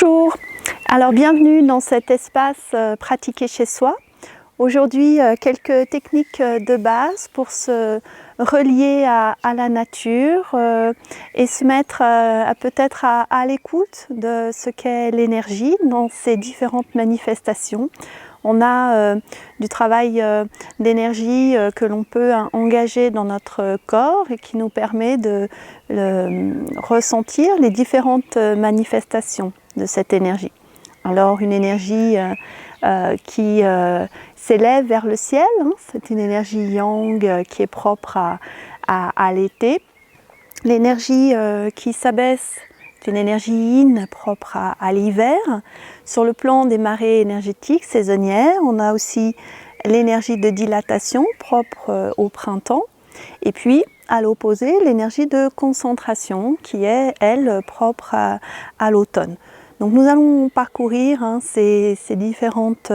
Bonjour, alors bienvenue dans cet espace pratiqué chez soi. Aujourd'hui, quelques techniques de base pour se relier à la nature et se mettre peut-être à l'écoute de ce qu'est l'énergie dans ses différentes manifestations. On a du travail d'énergie que l'on peut engager dans notre corps et qui nous permet de ressentir les différentes manifestations de cette énergie. Alors une énergie qui s'élève vers le ciel, hein, c'est une énergie yang qui est propre à l'été. L'énergie qui s'abaisse, c'est une énergie yin propre à l'hiver. Sur le plan des marées énergétiques saisonnières, on a aussi l'énergie de dilatation propre au printemps. Et puis, à l'opposé, l'énergie de concentration qui est, elle, propre à l'automne. Donc nous allons parcourir ces différentes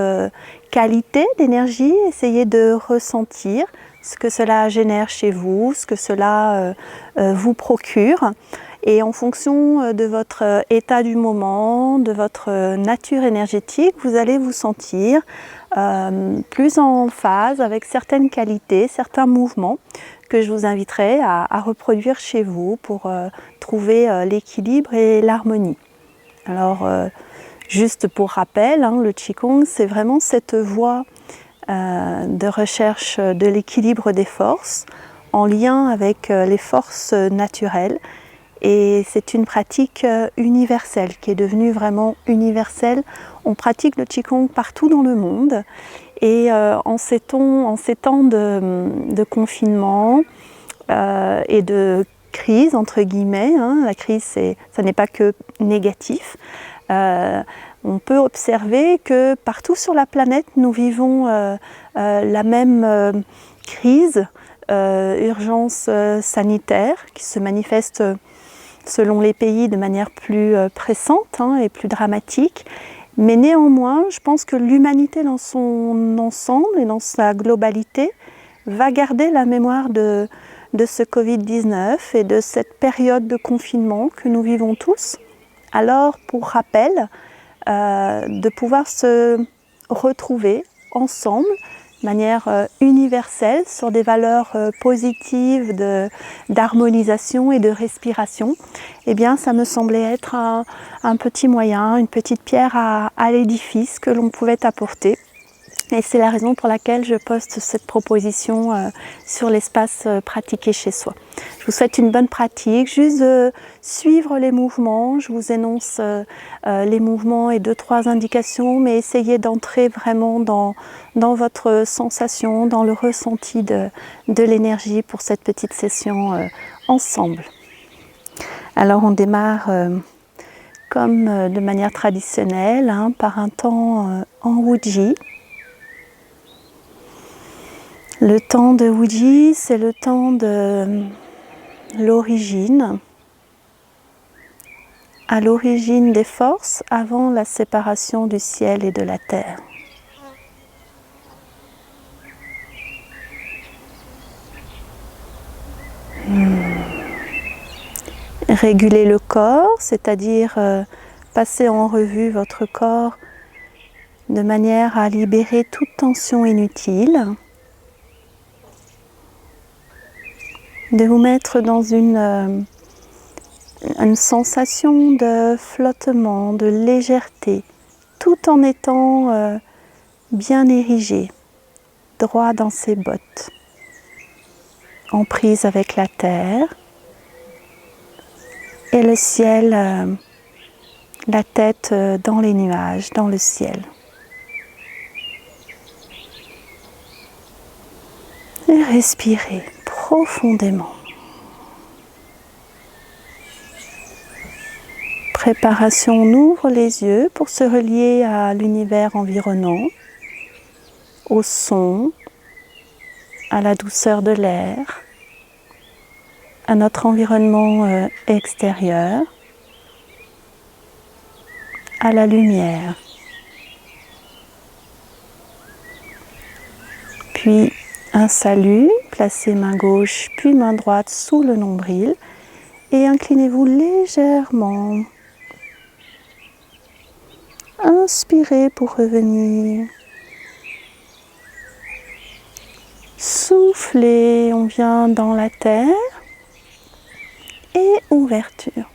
qualités d'énergie, essayer de ressentir ce que cela génère chez vous, ce que cela vous procure. Et en fonction de votre état du moment, de votre nature énergétique, vous allez vous sentir plus en phase avec certaines qualités, certains mouvements que je vous inviterai à reproduire chez vous pour trouver l'équilibre et l'harmonie. Alors, juste pour rappel, le Qigong, c'est vraiment cette voie de recherche de l'équilibre des forces en lien avec les forces naturelles. Et c'est une pratique universelle, qui est devenue vraiment universelle. On pratique le Qigong partout dans le monde. Et en ces temps de confinement et de crise, entre guillemets, la crise, ça n'est pas que négatif. On peut observer que partout sur la planète, nous vivons la même crise, urgence sanitaire, qui se manifeste selon les pays de manière plus pressante et plus dramatique. Mais néanmoins, je pense que l'humanité dans son ensemble et dans sa globalité va garder la mémoire de ce Covid-19 et de cette période de confinement que nous vivons tous. Alors, pour rappel, de pouvoir se retrouver ensemble de manière universelle sur des valeurs positives d'harmonisation et de respiration, eh bien, ça me semblait être un petit moyen, une petite pierre à l'édifice que l'on pouvait apporter. Et c'est la raison pour laquelle je poste cette proposition sur l'espace pratiqué chez soi. Je vous souhaite une bonne pratique, juste suivre les mouvements. Je vous énonce les mouvements et 2-3 indications, mais essayez d'entrer vraiment dans votre sensation, dans le ressenti de l'énergie pour cette petite session ensemble. Alors on démarre comme de manière traditionnelle par un temps en Wuji. Le temps de Wuji, c'est le temps de l'origine, à l'origine des forces avant la séparation du ciel et de la terre. Régulez le corps, c'est-à-dire passer en revue votre corps de manière à libérer toute tension inutile. De vous mettre dans une sensation de flottement, de légèreté, tout en étant bien érigé, droit dans ses bottes, en prise avec la terre et le ciel, la tête dans les nuages, dans le ciel. Et respirez profondément. Préparation, on ouvre les yeux pour se relier à l'univers environnant, au son, à la douceur de l'air, à notre environnement extérieur, à la lumière. Puis un salut, placez main gauche puis main droite sous le nombril et inclinez-vous légèrement Inspirez pour revenir. Soufflez, on vient dans la terre. Et ouverture.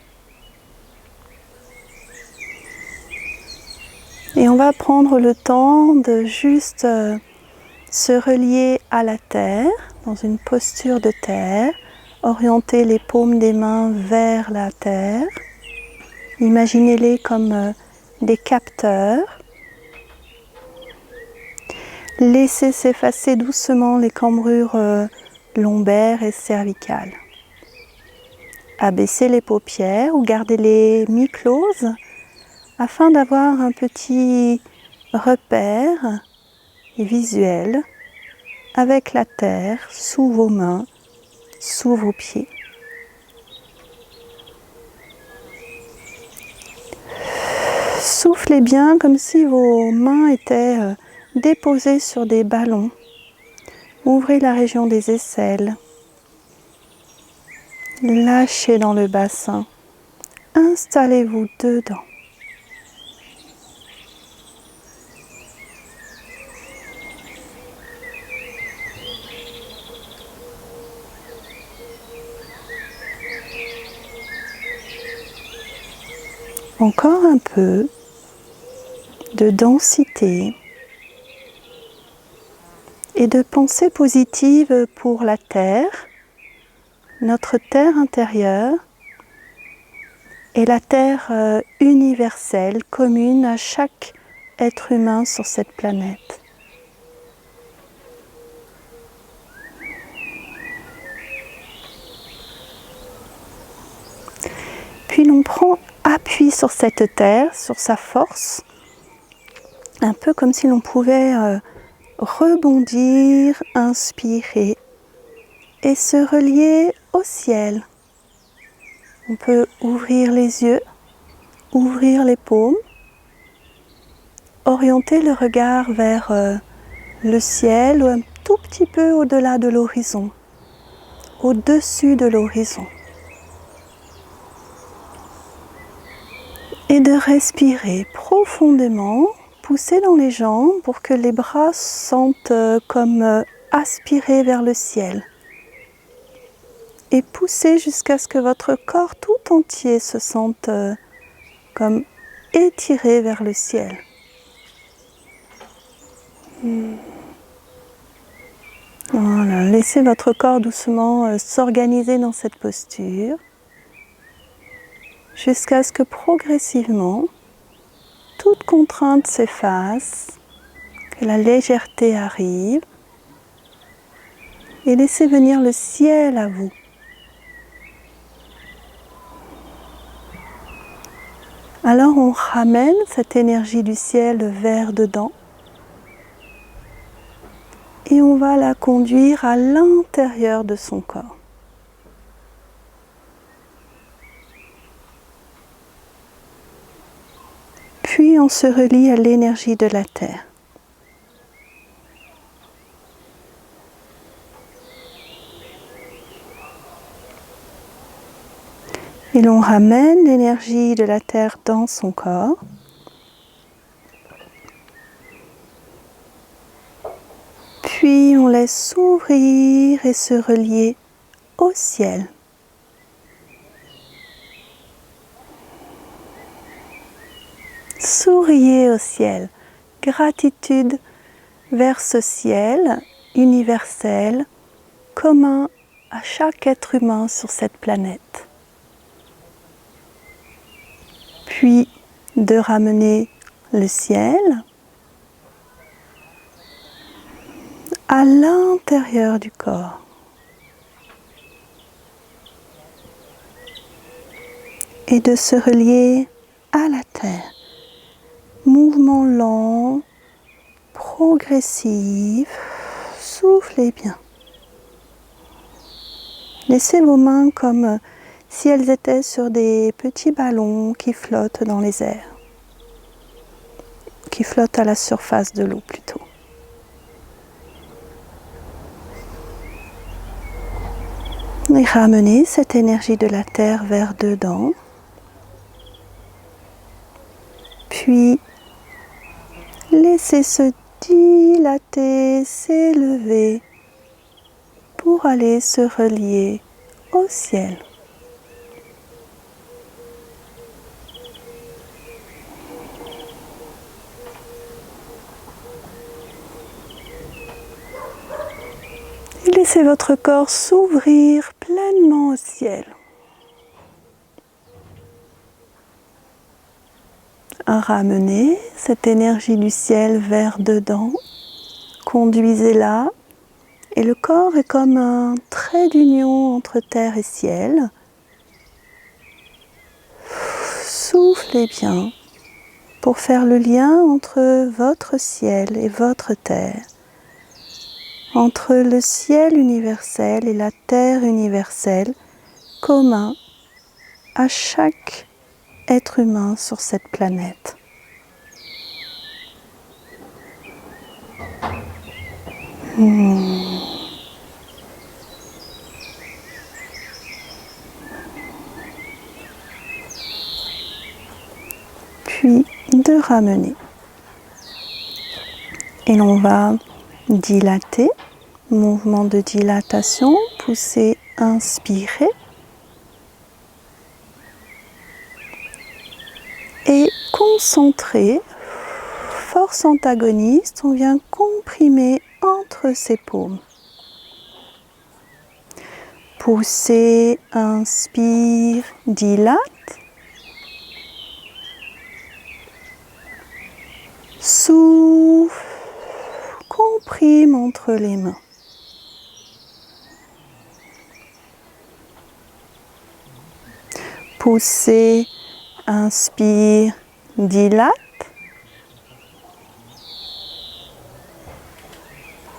Et on va prendre le temps de juste se relier à la terre, dans une posture de terre, orienter les paumes des mains vers la terre. Imaginez-les comme des capteurs. Laissez s'effacer doucement les cambrures lombaires et cervicales. Abaissez les paupières ou gardez-les mi-closes afin d'avoir un petit repère visuel avec la terre sous vos mains, sous vos pieds. Soufflez bien comme si vos mains étaient déposées sur des ballons. Ouvrez la région des aisselles. Lâchez dans le bassin. Installez-vous dedans. Encore un peu de densité et de pensée positive pour la terre, notre terre intérieure et la terre universelle, commune à chaque être humain sur cette planète. Puis l'on prend appui sur cette terre, sur sa force, un peu comme si l'on pouvait rebondir, inspirer et se relier au ciel. On peut ouvrir les yeux, ouvrir les paumes, orienter le regard vers le ciel ou un tout petit peu au-delà de l'horizon, au-dessus de l'horizon. Et de respirer profondément, pousser dans les jambes pour que les bras se sentent comme aspirés vers le ciel. Et poussez jusqu'à ce que votre corps tout entier se sente comme étiré vers le ciel. Voilà, laissez votre corps doucement s'organiser dans cette posture jusqu'à ce que progressivement toute contrainte s'efface, que la légèreté arrive et laissez venir le ciel à vous. Alors on ramène cette énergie du ciel vers dedans et on va la conduire à l'intérieur de son corps. Puis on se relie à l'énergie de la terre. Et l'on ramène l'énergie de la terre dans son corps. Puis on laisse s'ouvrir et se relier au ciel. Souriez au ciel. Gratitude vers ce ciel universel, commun à chaque être humain sur cette planète. Puis de ramener le ciel à l'intérieur du corps. Et de se relier à la terre. Mouvement lent, progressif, soufflez bien. Laissez vos mains comme si elles étaient sur des petits ballons qui flottent dans les airs, qui flottent à la surface de l'eau plutôt. Et ramenez cette énergie de la terre vers dedans. Puis Laissez se dilater, s'élever pour aller se relier au ciel. Et laissez votre corps s'ouvrir pleinement au ciel. Ramenez cette énergie du ciel vers dedans, conduisez-la, et le corps est comme un trait d'union entre terre et ciel. Soufflez bien pour faire le lien entre votre ciel et votre terre, entre le ciel universel et la terre universelle, commun à chaque être humain sur cette planète. Puis de ramener. Et l'on va dilater, mouvement de dilatation, pousser, inspirer. Et concentrer, force antagoniste, on vient comprimer entre ses paumes. Poussez, inspire, dilate. Souffle, comprime entre les mains. Poussez, inspire, dilate.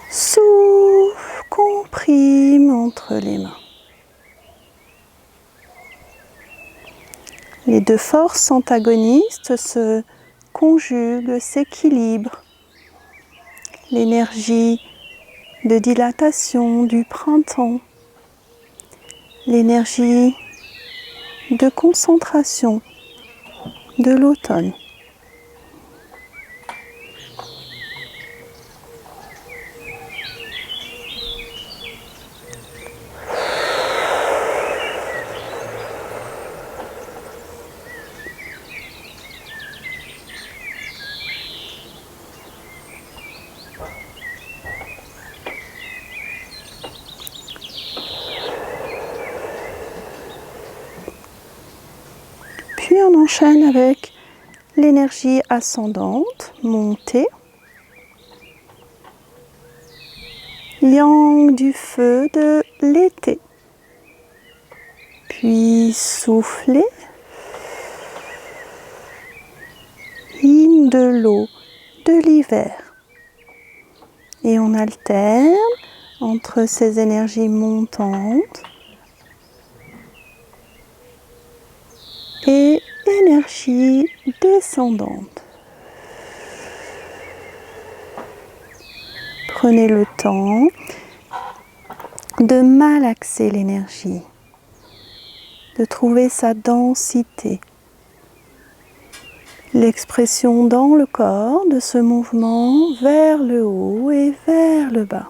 Souffle, comprime entre les mains. Les deux forces antagonistes se conjuguent, s'équilibrent. L'énergie de dilatation du printemps, l'énergie de concentration de l'automne. Puis on enchaîne avec l'énergie ascendante, montée. Yang du feu de l'été. Puis souffler. Yin de l'eau de l'hiver. Et on alterne entre ces énergies montantes et énergie descendante. Prenez le temps de malaxer l'énergie, de trouver sa densité, l'expression dans le corps de ce mouvement vers le haut et vers le bas.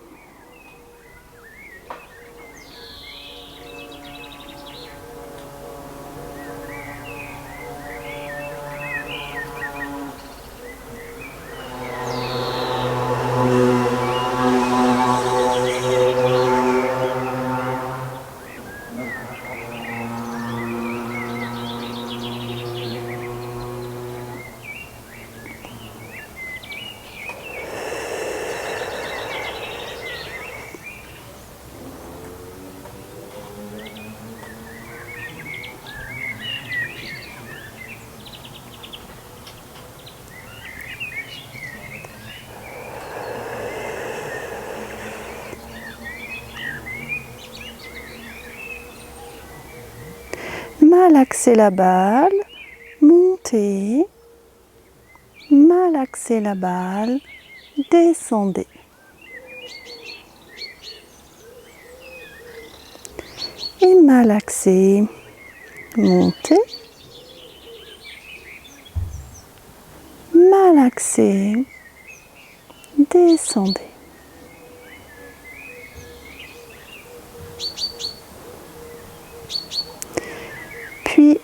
Malaxez la balle, montez, malaxez la balle, descendez. Et malaxez, montez, malaxez, descendez. Puis,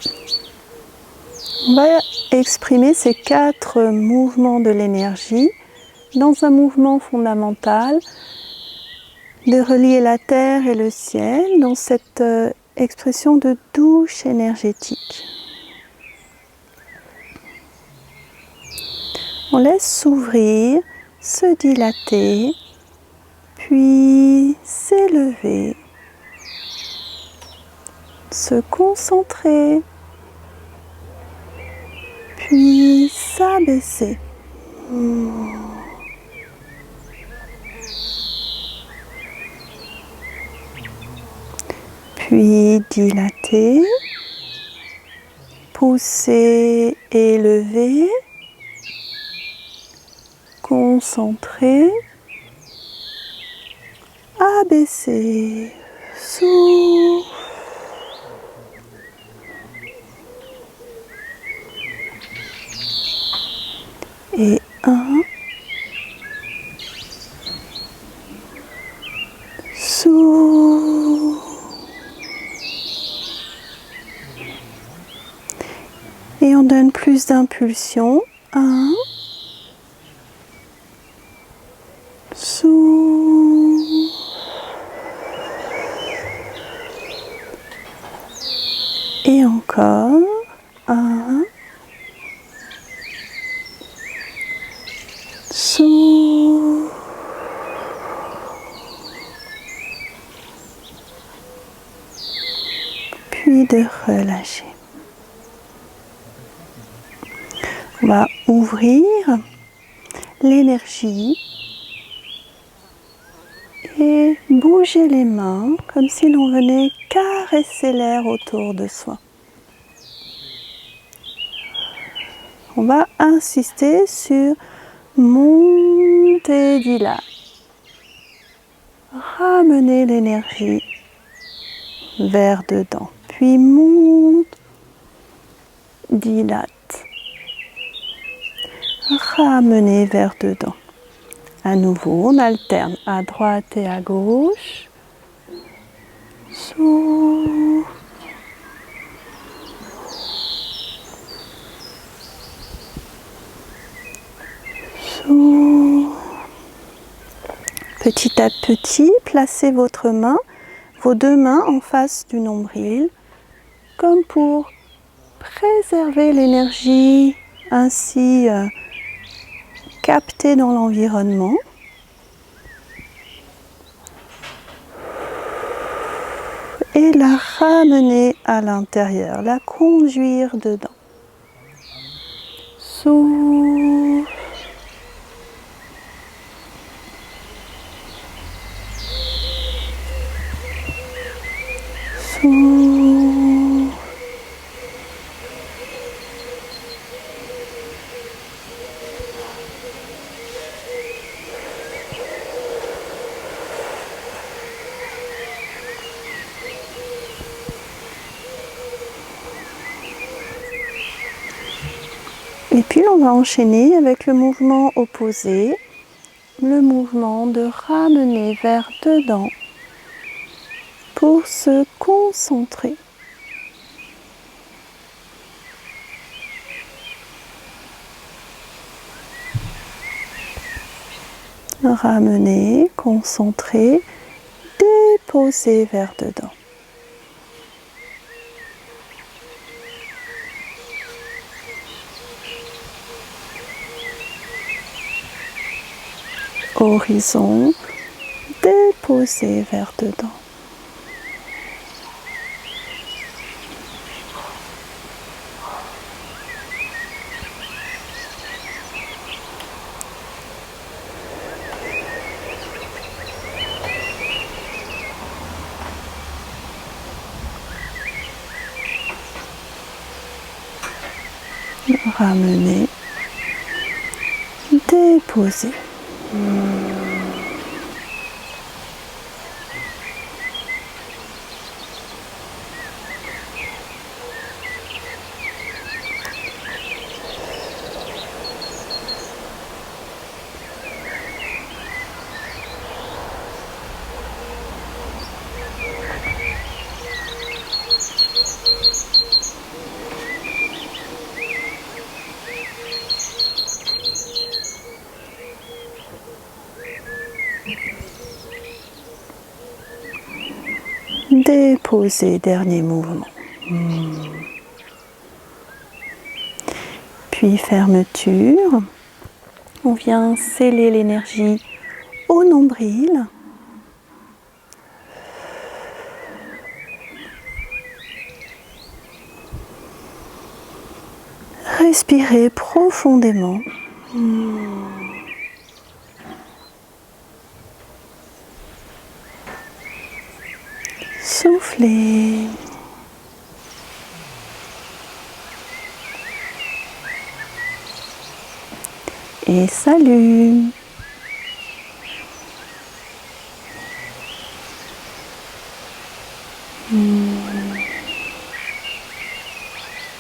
on va exprimer ces 4 mouvements de l'énergie dans un mouvement fondamental de relier la terre et le ciel dans cette expression de douche énergétique. On laisse s'ouvrir, se dilater, puis s'élever, se concentrer, puis s'abaisser. Puis dilater, pousser, élever, concentrer, abaisser, souffle. Et 1, souffle. Et on donne plus d'impulsion. 1, souffle. Et encore. 1, souffle. Puis de relâcher. On va ouvrir l'énergie et bouger les mains comme si l'on venait caresser l'air autour de soi. On va insister sur monter dilate. Ramener l'énergie vers dedans. Puis monte, dilate. Ramener vers dedans. À nouveau, on alterne à droite et à gauche. Souffle. Souffle. Petit à petit, placez vos 2 mains en face du nombril, comme pour préserver l'énergie ainsi captée dans l'environnement. Et la ramener à l'intérieur, la conduire dedans. Souffle. Souffle. Et puis on va enchaîner avec le mouvement opposé, le mouvement de ramener vers dedans pour se concentrer. Ramener, concentrer, déposer vers dedans. Horizon, déposer vers dedans. Ramener, déposer. Déposez, dernier mouvement. Puis fermeture. On vient sceller l'énergie au nombril. Respirez profondément. Soufflez. Et salut.